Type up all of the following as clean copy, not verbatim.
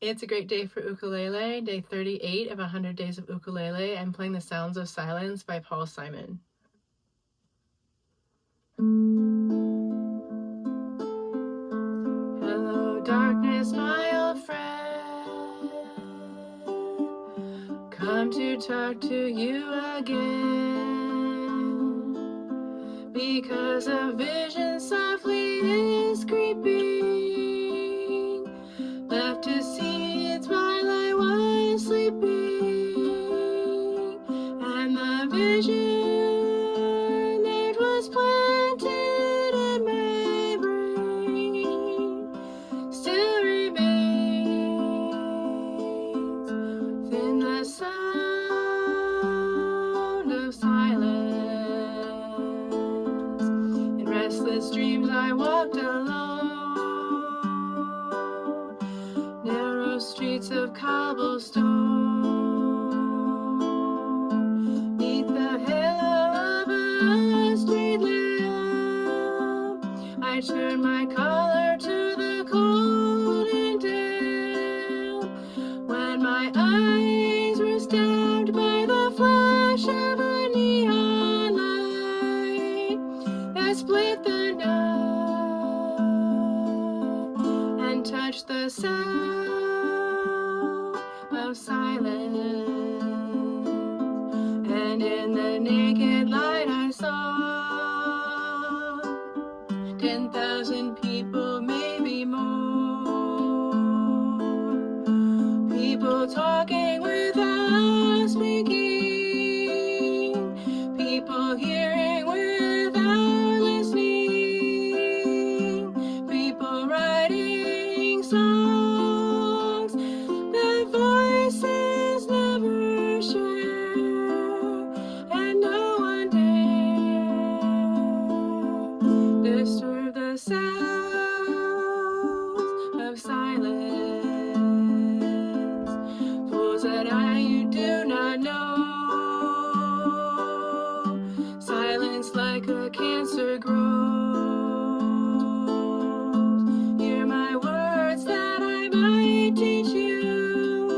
It's a great day for ukulele, day 38 of 100 Days of Ukulele. I'm playing The Sounds of Silence by Paul Simon. Hello, darkness, my old friend. Come to talk to you again, because a vision softly is creeping, left to seeds while I was sleeping, and the vision that was planted in my brain still remains within the sound of silence. In restless dreams I walked alone, narrow streets of cobblestone, neath the halo of a street lamp. I turned my collar to the cold and damp, when my eyes were stabbed by the flash of a neon light that split the night and touched the sound of silence. And in the naked light I saw 10,000 people, maybe more, people talking without speaking, people hearing without listening, people writing songs that voices never share, and no one dare disturb the sounds of silence. Fools that you do not know, silence like a cancer grows. Hear my words that I might teach you,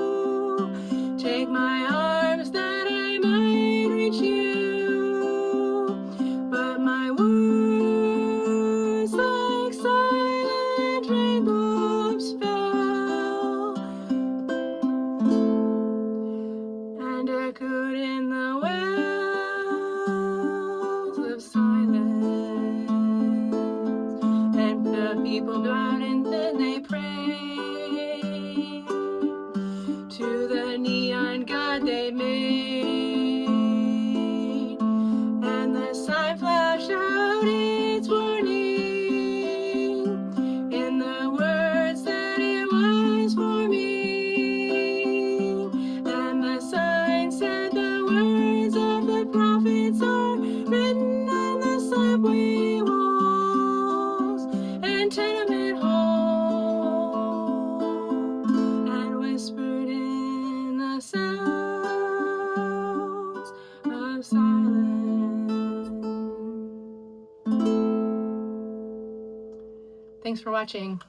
take my arms that I might reach you, but my words like silent rainbows fell and echoed in the wells of silence. And the people bowed and then they prayed to the neon god they made, and the sign flashed out its warning in the words that it was for me, and the sign said the words of the prophets are written on the subway walls and tenement halls, and whispered in the sounds of silence. Thanks for watching.